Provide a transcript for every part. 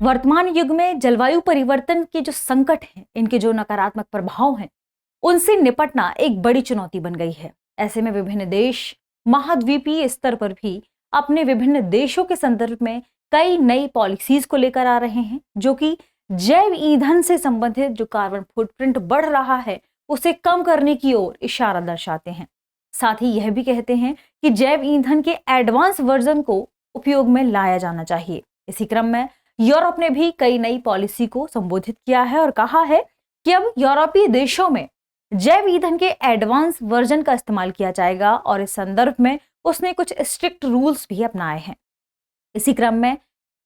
वर्तमान युग में जलवायु परिवर्तन के जो संकट हैं, इनके जो नकारात्मक प्रभाव हैं, उनसे निपटना एक बड़ी चुनौती बन गई है। ऐसे में विभिन्न देश महाद्वीपीय स्तर पर भी अपने विभिन्न देशों के संदर्भ में कई नई पॉलिसीज को लेकर आ रहे हैं, जो कि जैव ईंधन से संबंधित जो कार्बन फुटप्रिंट बढ़ रहा है उसे कम करने की ओर इशारा दर्शाते हैं। साथ ही यह भी कहते हैं कि जैव ईंधन के एडवांस वर्जन को उपयोग में लाया जाना चाहिए। इसी क्रम में यूरोप ने भी कई नई पॉलिसी को संबोधित किया है और कहा है कि अब यूरोपीय देशों में जैव ईंधन के एडवांस वर्जन का इस्तेमाल किया जाएगा और इस संदर्भ में उसने कुछ स्ट्रिक्ट रूल्स भी अपनाए हैं। इसी क्रम में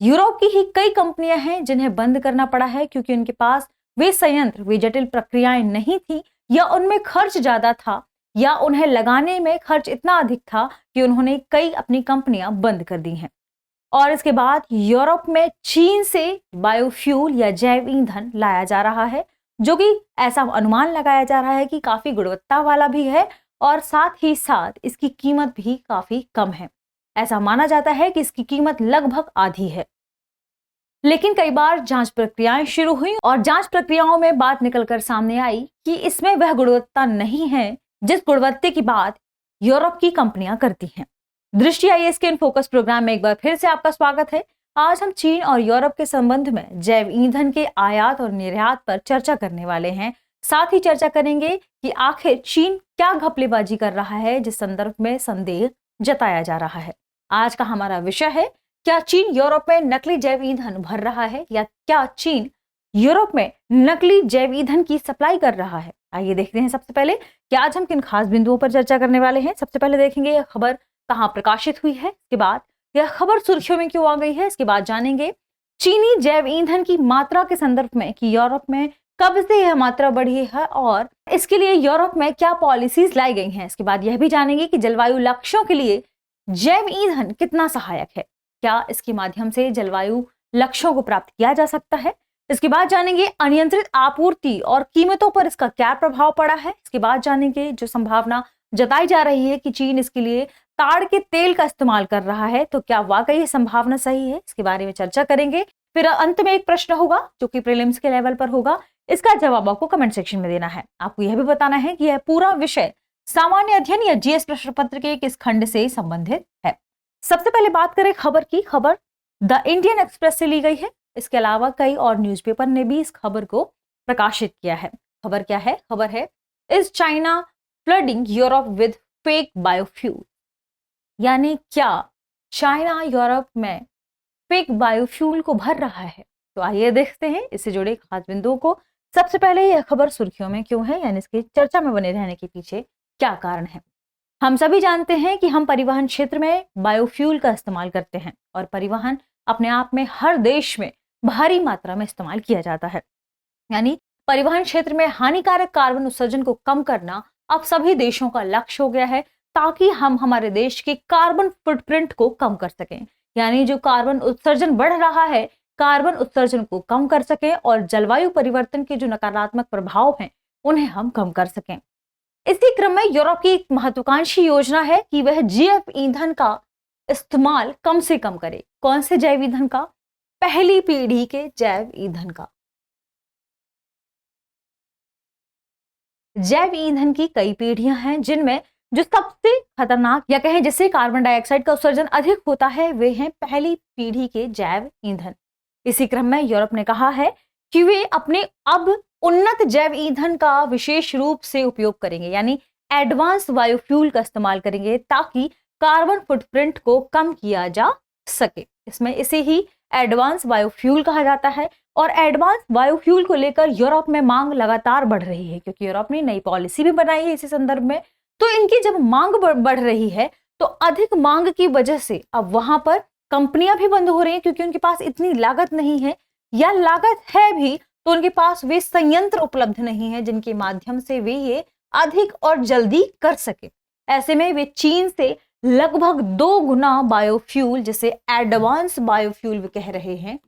यूरोप की ही कई कंपनियां हैं जिन्हें बंद करना पड़ा है, क्योंकि उनके पास वे संयंत्र, वे जटिल प्रक्रियाएं नहीं थी, या उनमें खर्च ज्यादा था, या उन्हें लगाने में खर्च इतना अधिक था कि उन्होंने कई अपनी कंपनियां बंद कर दी हैं। और इसके बाद यूरोप में चीन से बायोफ्यूल या जैव ईंधन लाया जा रहा है, जो कि ऐसा अनुमान लगाया जा रहा है कि काफी गुणवत्ता वाला भी है और साथ ही साथ इसकी कीमत भी काफी कम है। ऐसा माना जाता है कि इसकी कीमत लगभग आधी है। लेकिन कई बार जांच प्रक्रियाएं शुरू हुई और जांच प्रक्रियाओं में बात निकलकर सामने आई कि इसमें वह गुणवत्ता नहीं है जिस गुणवत्ता की बात यूरोप की कंपनियां करती हैं। दृष्टि आईएएस के इन फोकस प्रोग्राम में एक बार फिर से आपका स्वागत है। आज हम चीन और यूरोप के संबंध में जैव ईंधन के आयात और निर्यात पर चर्चा करने वाले हैं। साथ ही चर्चा करेंगे कि आखिर चीन क्या घपलेबाजी कर रहा है, जिस संदर्भ में संदेह जताया जा रहा है। आज का हमारा विषय है, क्या चीन यूरोप में नकली जैव ईंधन भर रहा है, या क्या चीन यूरोप में नकली जैव ईंधन की सप्लाई कर रहा है। आइए देखते हैं सबसे पहले कि आज हम किन खास बिंदुओं पर चर्चा करने वाले हैं। सबसे पहले देखेंगे यह खबर कहां प्रकाशित हुई है, इसके बाद यह खबर सुर्खियों में क्यों आ गई है, इसके बाद जानेंगे चीनी जैव ईंधन की मात्रा के संदर्भ में कि यूरोप में कब से यह मात्रा बढ़ी है और इसके लिए यूरोप में क्या पॉलिसीज लाई गई हैं। इसके बाद यह भी जानेंगे कि जलवायु लक्ष्यों के लिए जैव ईंधन कितना सहायक है, क्या इसके माध्यम से जलवायु लक्ष्यों को प्राप्त किया जा सकता है। इसके बाद जानेंगे अनियंत्रित आपूर्ति और कीमतों पर इसका क्या प्रभाव पड़ा है। इसके बाद जानेंगे जो संभावना जताई जा रही है कि चीन इसके लिए ताड़ के तेल का इस्तेमाल कर रहा है, तो क्या वाकई ये संभावना सही है, इसके बारे में चर्चा करेंगे। फिर अंत में एक प्रश्न होगा जो कि प्रीलिम्स के लेवल पर होगा, इसका जवाब आपको कमेंट सेक्शन में देना है। आपको यह भी बताना है कि यह पूरा विषय सामान्य अध्ययन या जीएस प्रश्न पत्र के किस खंड से संबंधित है। सबसे पहले बात करें खबर की। खबर द इंडियन एक्सप्रेस से ली गई है। इसके अलावा कई और न्यूज़पेपर ने भी इस खबर को प्रकाशित किया है। खबर क्या है? खबर है, is China flooding Europe with fake biofuel, यानी क्या चाइना यूरोप में फेक बायोफ्यूल को भर रहा है। तो आइए देखते हैं इससे जुड़े खास बिंदुओं को। सबसे पहले यह खबर सुर्खियों में क्यों है, यानी इसकी चर्चा में बने रहने के पीछे क्या कारण है। हम सभी जानते हैं कि हम परिवहन क्षेत्र में बायोफ्यूल का इस्तेमाल करते हैं और परिवहन अपने आप में हर देश में भारी मात्रा में इस्तेमाल किया जाता है। यानी परिवहन क्षेत्र में हानिकारक कार्बन उत्सर्जन को कम करना अब सभी देशों का लक्ष्य हो गया है, ताकि हम हमारे देश के कार्बन फुटप्रिंट को कम कर सकें। यानी जो कार्बन उत्सर्जन बढ़ रहा है, कार्बन उत्सर्जन को कम कर सकें और जलवायु परिवर्तन के जो नकारात्मक प्रभाव हैं उन्हें हम कम कर सकें। इसी क्रम में यूरोप की एक महत्वाकांक्षी योजना है कि वह जैव ईंधन का इस्तेमाल कम से कम करे। कौन से जैव ईंधन का? पहली पीढ़ी के जैव ईंधन का। जैव ईंधन की कई पीढ़ियां हैं, जिनमें जो सबसे खतरनाक या कहें जिससे कार्बन डाइऑक्साइड का उत्सर्जन अधिक होता है, वे हैं पहली पीढ़ी के जैव ईंधन। इसी क्रम में यूरोप ने कहा है कि वे अपने अब उन्नत जैव ईंधन का विशेष रूप से उपयोग करेंगे, यानी एडवांस बायोफ्यूल का इस्तेमाल करेंगे, ताकि कार्बन फुटप्रिंट को कम किया जा सके। इसमें इसे ही एडवांस बायोफ्यूल कहा जाता है और एडवांस बायोफ्यूल को लेकर यूरोप में मांग लगातार बढ़ रही है, क्योंकि यूरोप ने नई पॉलिसी भी बनाई है इसी संदर्भ में। तो इनकी जब मांग बढ़ रही है तो अधिक मांग की वजह से अब वहां पर कंपनियां भी बंद हो रही हैं, क्योंकि उनके पास इतनी लागत नहीं है, या लागत है भी तो उनके पास वे संयंत्र उपलब्ध नहीं है जिनके माध्यम से वे ये अधिक और जल्दी कर सके। ऐसे में वे चीन से लगभग 2 गुना बायोफ्यूल, जिसे एडवांस बायोफ्यूल वे कह रहे हैं,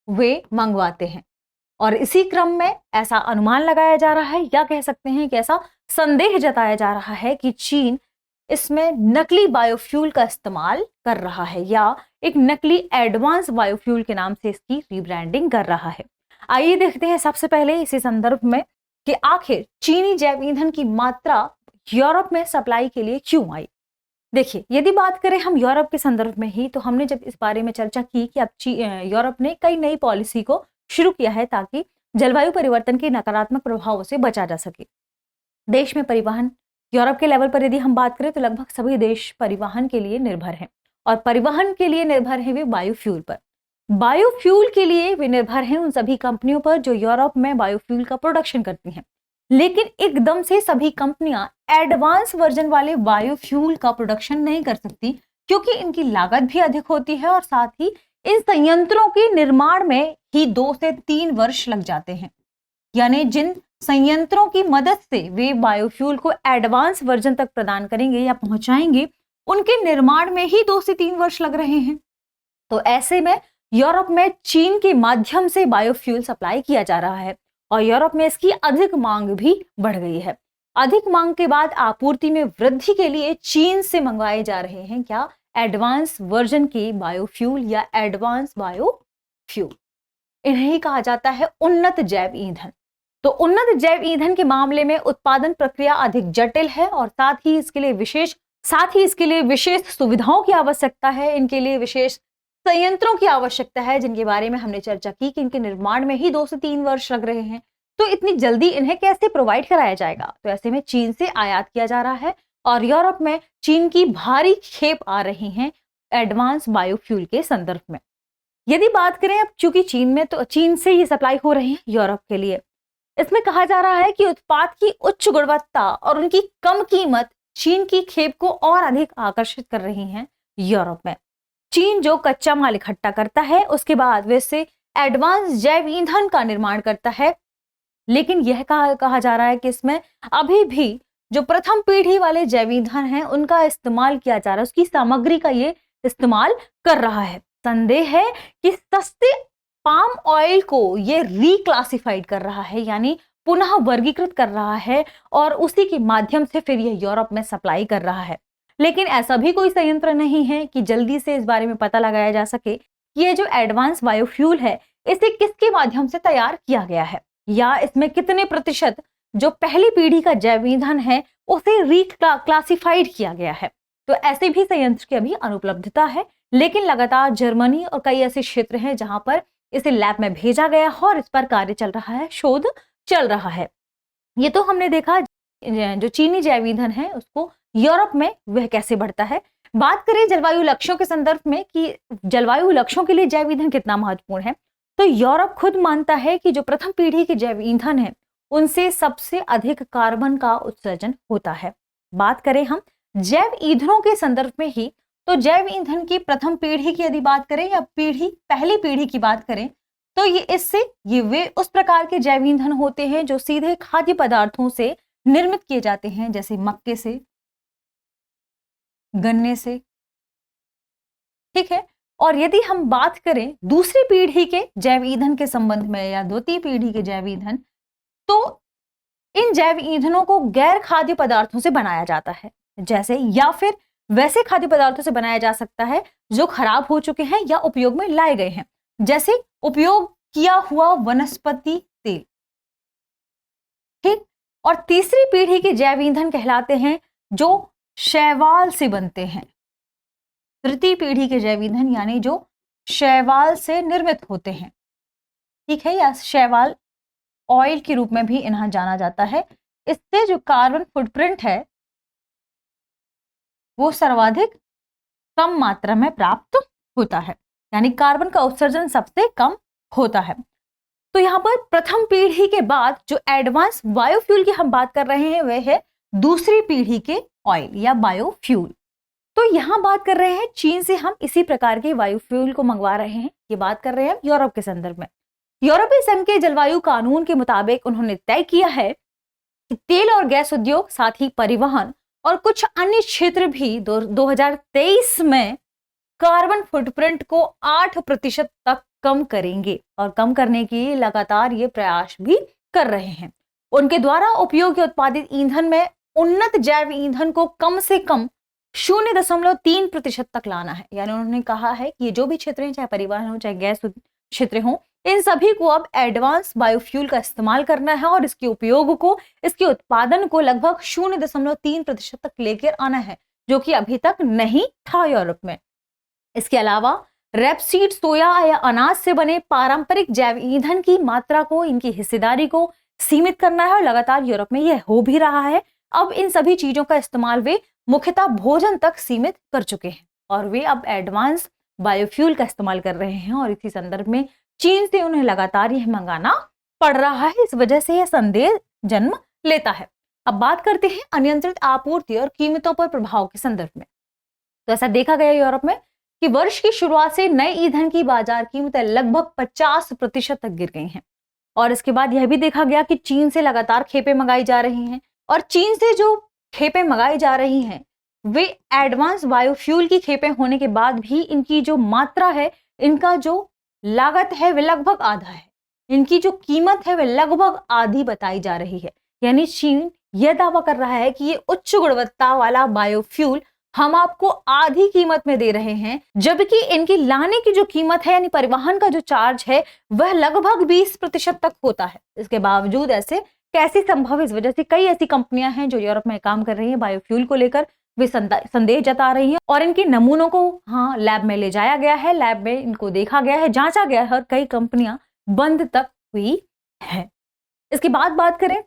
वे मंगवाते हैं। और इसी क्रम में ऐसा अनुमान लगाया जा रहा है, या कह सकते हैं कि ऐसा संदेह जताया जा रहा है कि चीन इसमें नकली बायोफ्यूल का इस्तेमाल कर रहा है या एक नकली एडवांस बायोफ्यूल के नाम से इसकी रीब्रांडिंग कर रहा है। आइए देखते हैं सबसे पहले इसी संदर्भ में कि आखिर चीनी जैव ईंधन की मात्रा यूरोप में सप्लाई के लिए क्यों आई। देखिए, यदि बात करें हम यूरोप के संदर्भ में ही, तो हमने जब इस बारे में चर्चा की कि अब यूरोप ने कई नई पॉलिसी को शुरू किया है ताकि जलवायु परिवर्तन के नकारात्मक प्रभावों से बचा जा सके। देश में परिवहन, यूरोप के लेवल पर यदि हम बात करें तो लगभग सभी देश परिवहन के लिए निर्भर हैं और परिवहन के लिए निर्भर है वे बायोफ्यूल पर। बायोफ्यूल के लिए वे निर्भर हैं उन सभी कंपनियों पर जो यूरोप में बायोफ्यूल का प्रोडक्शन करती हैं। लेकिन एकदम से सभी कंपनियां एडवांस वर्जन वाले बायोफ्यूल का प्रोडक्शन नहीं कर सकती, क्योंकि इनकी लागत भी अधिक होती है और साथ ही इन संयंत्रों के निर्माण में ही 2 से 3 वर्ष लग जाते हैं। यानी जिन संयंत्रों की मदद से वे बायोफ्यूल को एडवांस वर्जन तक प्रदान करेंगे या पहुंचाएंगे, उनके निर्माण में ही 2 से 3 वर्ष लग रहे हैं। तो ऐसे में यूरोप में चीन के माध्यम से बायोफ्यूल सप्लाई किया जा रहा है और यूरोप में इसकी अधिक मांग भी बढ़ गई है। अधिक मांग के बाद आपूर्ति में वृद्धि के लिए चीन से मंगवाए जा रहे हैं क्या, एडवांस वर्जन के बायोफ्यूल या एडवांस बायोफ्यूल। इन्हें कहा जाता है उन्नत जैव ईंधन। तो उन्नत जैव ईंधन के मामले में उत्पादन प्रक्रिया अधिक जटिल है और साथ ही इसके लिए विशेष सुविधाओं की आवश्यकता है। इनके लिए विशेष संयंत्रों की आवश्यकता है, जिनके बारे में हमने चर्चा की कि इनके निर्माण में ही 2 से 3 वर्ष लग रहे हैं। तो इतनी जल्दी इन्हें कैसे प्रोवाइड कराया जाएगा। तो ऐसे में चीन से आयात किया जा रहा है और यूरोप में चीन की भारी खेप आ रही है एडवांस बायोफ्यूल के संदर्भ में। यदि बात करें अब चूंकि चीन से ही सप्लाई हो रही है यूरोप के लिए, इसमें कहा जा रहा है कि उत्पाद की उच्च गुणवत्ता और उनकी कम कीमत चीन की खेप को और अधिक आकर्षित कर रही हैं यूरोप में। चीन जो कच्चा माल इकट्ठा करता है उसके बाद वैसे एडवांस जैव ईंधन का निर्माण करता है, लेकिन यह कहा जा रहा है कि इसमें अभी भी जो प्रथम पीढ़ी वाले जैव ईंधन हैं उनका इस्तेमाल किया जा रहा है, उसकी सामग्री का ये इस्तेमाल कर रहा है। संदेह है कि सस्ते पाम ऑयल को ये रिक्लासिफाइड कर रहा है, यानी पुनः वर्गीकृत कर रहा है और उसी के माध्यम से फिर यह यूरोप में सप्लाई कर रहा है। लेकिन ऐसा भी कोई संयंत्र नहीं है कि जल्दी से इस बारे में पता लगाया जा सके कि ये जो एडवांस बायोफ्यूल है इसे किसके माध्यम से तैयार किया गया है या इसमें कितने प्रतिशत जो पहली पीढ़ी का जैव ईंधन है उसे रिक्लासिफाइड किया गया है। तो ऐसे भी संयंत्र की अभी अनुपलब्धता है, लेकिन लगातार जर्मनी और कई ऐसे क्षेत्र हैं जहां पर इसे लैब में भेजा गया है और इस पर कार्य चल रहा है, शोध चल रहा है। ये तो हमने देखा जो चीनी जैव ईंधन है उसको यूरोप में वह कैसे बढ़ता है। बात करें जलवायु लक्ष्यों के संदर्भ में कि जलवायु लक्ष्यों के लिए जैव ईंधन कितना महत्वपूर्ण है, तो यूरोप खुद मानता है कि जो प्रथम पीढ़ी के जैव ईंधन है उनसे सबसे अधिक कार्बन का उत्सर्जन होता है। बात करें हम जैव ईंधनों के संदर्भ में ही, तो जैव ईंधन की प्रथम पीढ़ी की यदि बात करें या पहली पीढ़ी की बात करें, तो ये वे उस प्रकार के जैव ईंधन होते हैं जो सीधे खाद्य पदार्थों से निर्मित किए जाते हैं, जैसे मक्के से, गन्ने से, ठीक है। और यदि हम बात करें दूसरी पीढ़ी के जैव ईंधन के संबंध में या द्वितीय पीढ़ी के जैव ईंधन, तो इन जैव ईंधनों को गैर खाद्य पदार्थों से बनाया जाता है, जैसे या फिर वैसे खाद्य पदार्थों से बनाया जा सकता है जो खराब हो चुके हैं या उपयोग में लाए गए हैं, जैसे उपयोग किया हुआ वनस्पति तेल, ठीक। और तीसरी पीढ़ी के जैव ईंधन कहलाते हैं जो शैवाल से बनते हैं। तृतीय पीढ़ी के जैव ईंधन यानी जो शैवाल से निर्मित होते हैं, ठीक है, या शैवाल ऑयल के रूप में भी इन्हें जाना जाता है। इससे जो कार्बन फुटप्रिंट है वो सर्वाधिक कम मात्रा में प्राप्त होता है, यानी कार्बन का उत्सर्जन सबसे कम होता है। तो यहाँ पर प्रथम पीढ़ी के बाद जो एडवांस बायोफ्यूल की हम बात कर रहे हैं वह है दूसरी पीढ़ी के ऑयल या बायोफ्यूल। तो यहाँ बात कर रहे हैं चीन से हम इसी प्रकार के बायोफ्यूल को मंगवा रहे हैं। ये बात कर रहे हैं यूरोप के संदर्भ में। यूरोपीय संघ के जलवायु कानून के मुताबिक उन्होंने तय किया है कि तेल और गैस उद्योग, साथ ही परिवहन और कुछ अन्य क्षेत्र भी 2023 में कार्बन फुटप्रिंट को 8% तक कम करेंगे और कम करने की लगातार ये प्रयास भी कर रहे हैं। उनके द्वारा उपयोग के उत्पादित ईंधन में उन्नत जैव ईंधन को कम से कम 0.3% तक लाना है। यानी उन्होंने कहा है कि ये जो भी क्षेत्र हैं, चाहे परिवहन हो चाहे गैस क्षेत्र हो, इन सभी को अब एडवांस बायोफ्यूल का इस्तेमाल करना है और इसके उपयोग को, इसके उत्पादन को लगभग 0.3% तक लेकर आना है, जो कि अभी तक नहीं था यूरोप में। इसके अलावा रेपसीड, सोया या अनाज से बने पारंपरिक जैव ईंधन की मात्रा को, इनकी हिस्सेदारी को सीमित करना है और लगातार यूरोप में यह हो भी रहा है। अब इन सभी चीजों का इस्तेमाल वे मुख्यतः भोजन तक सीमित कर चुके हैं और वे अब एडवांस बायोफ्यूल का इस्तेमाल कर रहे हैं और इसी संदर्भ में चीन से उन्हें लगातार यह मंगाना पड़ रहा है। इस वजह से यह संदेह जन्म लेता है। अब बात करते हैं अनियंत्रित आपूर्ति और कीमतों पर प्रभाव के संदर्भ में। तो ऐसा देखा गया यूरोप में कि वर्ष की शुरुआत से नए ईंधन की बाजार कीमतें लगभग 50% तक गिर गई हैं और इसके बाद यह भी देखा गया कि चीन से लगातार खेपें मंगाई जा रही हैं और चीन से जो खेपें मंगाई जा रही हैं वे एडवांस बायोफ्यूल की खेपें होने के बाद भी इनकी जो मात्रा है, इनका जो लागत है वे लगभग आधा है, इनकी जो कीमत है वे लगभग आधी बताई जा रही है। यानी चीन यह दावा कर रहा है कि ये उच्च गुणवत्ता वाला बायोफ्यूल हम आपको आधी कीमत में दे रहे हैं, जबकि इनकी लाने की जो कीमत है यानी परिवहन का जो चार्ज है वह लगभग 20% तक होता है। इसके बावजूद ऐसे कैसे संभव? इस वजह से कई ऐसी कंपनियां हैं जो यूरोप में काम कर रही हैं बायोफ्यूल को लेकर, वे संदेह जता रही हैं और इनके नमूनों को लैब में ले जाया गया है, लैब में इनको देखा गया है, जांचा गया है और कई कंपनियां बंद तक हुई है। इसके बाद बात करें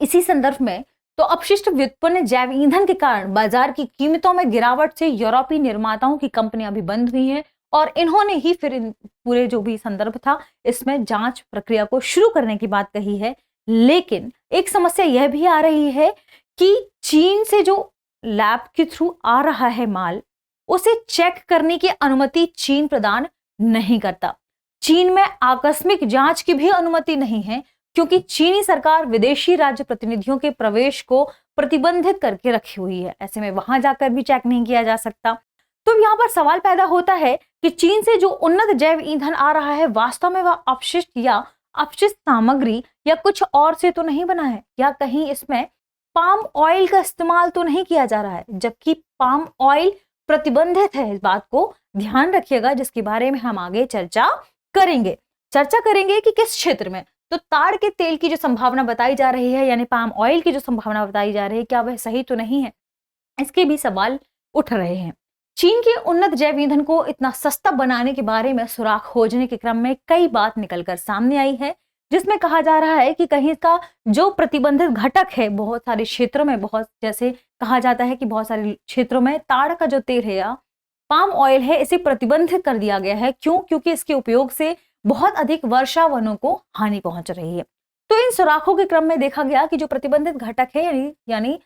इसी संदर्भ में, तो अपशिष्ट व्युत्पन्न जैव ईंधन के कारण बाजार की कीमतों में गिरावट से यूरोपीय निर्माताओं की कंपनियां भी बंद हुई हैं और इन्होंने ही फिर पूरे जो भी संदर्भ था इसमें जांच प्रक्रिया को शुरू करने की बात कही है। लेकिन एक समस्या यह भी आ रही है कि चीन से जो लैब के थ्रू आ रहा है माल, उसे चेक करने की अनुमति चीन प्रदान नहीं करता। चीन में आकस्मिक जांच की भी अनुमति नहीं है क्योंकि चीनी सरकार विदेशी राज्य प्रतिनिधियों के प्रवेश को प्रतिबंधित करके रखी हुई है। ऐसे में वहां जाकर भी चेक नहीं किया जा सकता। तो यहाँ पर सवाल पैदा होता है कि चीन से जो उन्नत जैव ईंधन आ रहा है वास्तव में वह अपशिष्ट या अपशिष्ट सामग्री या कुछ और से तो नहीं बना है, या कहीं इसमें पाम ऑयल का इस्तेमाल तो नहीं किया जा रहा है, जबकि पाम ऑयल प्रतिबंधित है। इस बात को ध्यान रखिएगा, जिसके बारे में हम आगे चर्चा करेंगे कि किस क्षेत्र में। तो ताड़ के तेल की जो संभावना बताई जा रही है यानी पाम ऑयल की जो संभावना बताई जा रही है, क्या वह सही तो नहीं है? इसके भी सवाल उठ रहे हैं। चीन के उन्नत जैव ईंधन को इतना सस्ता बनाने के बारे में सुराग खोजने के क्रम में कई बात निकलकर सामने आई है, जिसमें कहा जा रहा है कि कहीं का जो प्रतिबंधित घटक है, बहुत सारे क्षेत्रों में, जैसे कहा जाता है कि बहुत सारे क्षेत्रों में ताड़ का जो तेल है या पाम ऑयल है इसे प्रतिबंधित कर दिया गया है। क्यों? क्योंकि इसके उपयोग से बहुत अधिक वर्षा वनों को हानि पहुंच रही है। तो इन सुराखों के क्रम में देखा गया कि जो प्रतिबंधित घटक है यानी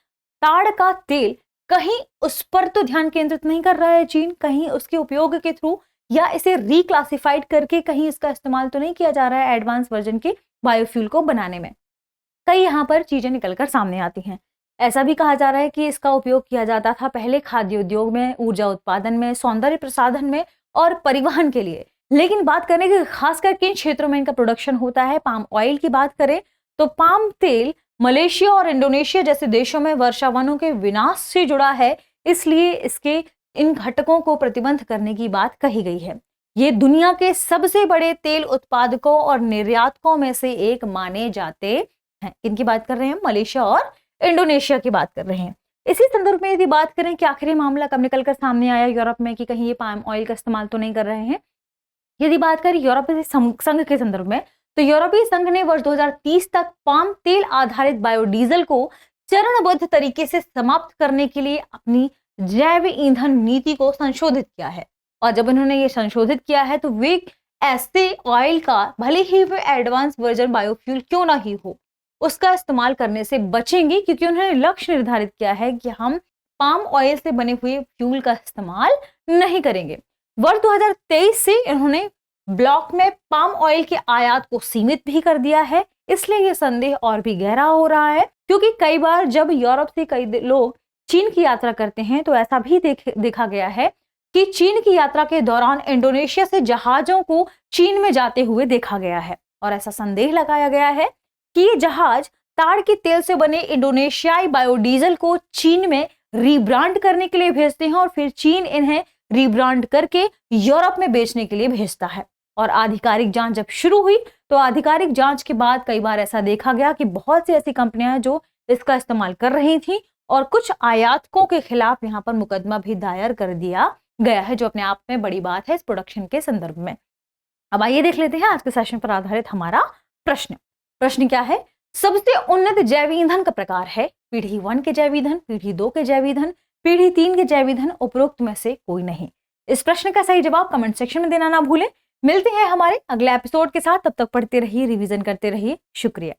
ताड़ का तेल, कहीं उस पर तो ध्यान केंद्रित नहीं कर रहा है चीन, कहीं उसके उपयोग के थ्रू या इसे रिक्लासिफाइड करके कहीं इसका इस्तेमाल तो नहीं किया जा रहा है एडवांस वर्जन के बायोफ्यूल को बनाने में। कई यहाँ पर चीजें निकलकर सामने आती हैं। ऐसा भी कहा जा रहा है कि इसका उपयोग किया जाता था पहले खाद्य उद्योग में, ऊर्जा उत्पादन में, सौंदर्य प्रसाधन में और परिवहन के लिए। लेकिन बात करें कि खासकर किन क्षेत्रों में इनका प्रोडक्शन होता है, पाम ऑयल की बात करें तो पाम तेल मलेशिया और इंडोनेशिया जैसे देशों में वर्षा वनों के विनाश से जुड़ा है, इसलिए इसके इन घटकों को प्रतिबंध करने की बात कही गई है। ये दुनिया के सबसे बड़े तेल उत्पादकों और निर्यातकों में से एक माने जाते हैं। इनकी बात कर रहे हैं, मलेशिया और इंडोनेशिया की बात कर रहे हैं। इसी संदर्भ में यदि बात करें कि आखिर मामला कब निकलकर सामने आया यूरोप में कि कहीं ये पाम ऑयल का इस्तेमाल तो नहीं कर रहे हैं। यदि बात करें यूरोपीय संघ के संदर्भ में, तो यूरोपीय संघ ने वर्ष 2030 तक पाम तेल आधारित बायोडीजल को चरणबद्ध तरीके से समाप्त करने के लिए अपनी जैव ईंधन नीति को संशोधित किया है। और जब उन्होंने ये संशोधित किया है तो वे ऐसे ऑयल का, भले ही वे एडवांस वर्जन बायोफ्यूल क्यों ना ही हो, उसका इस्तेमाल करने से बचेंगे, क्योंकि उन्होंने लक्ष्य निर्धारित किया है कि हम पाम ऑयल से बने हुए फ्यूल का इस्तेमाल नहीं करेंगे। वर्ष 2023 से इन्होंने ब्लॉक में पाम ऑयल के आयात को सीमित भी कर दिया है। इसलिए ये संदेह और भी गहरा हो रहा है, क्योंकि कई बार जब यूरोप से कई लोग चीन की यात्रा करते हैं तो ऐसा भी देखा गया है कि चीन की यात्रा के दौरान इंडोनेशिया से जहाजों को चीन में जाते हुए देखा गया है और ऐसा संदेह लगाया गया है कि ये जहाज ताड़ के तेल से बने इंडोनेशियाई बायोडीजल को चीन में रीब्रांड करने के लिए भेजते हैं और फिर चीन इन्हें रीब्रांड करके यूरोप में बेचने के लिए भेजता है। और आधिकारिक जांच जब शुरू हुई तो आधिकारिक जांच के बाद कई बार ऐसा देखा गया कि बहुत सी ऐसी कंपनियां हैं जो इसका इस्तेमाल कर रही थी और कुछ आयातकों के खिलाफ यहां पर मुकदमा भी दायर कर दिया गया है, जो अपने आप में बड़ी बात है इस प्रोडक्शन के संदर्भ में। अब आइए देख लेते हैं आज के सेशन पर आधारित हमारा प्रश्न। प्रश्न क्या है? सबसे उन्नत जैव ईंधन का प्रकार है पीढ़ी 1 के जैव ईंधन, पीढ़ी 2 के जैव ईंधन, पीढ़ी 3 के जैव ईंधन, उपरोक्त में से कोई नहीं। इस प्रश्न का सही जवाब कमेंट सेक्शन में देना ना भूलें। मिलते हैं हमारे अगले एपिसोड के साथ, तब तक पढ़ते रहिए, रिवीजन करते रहिए। शुक्रिया।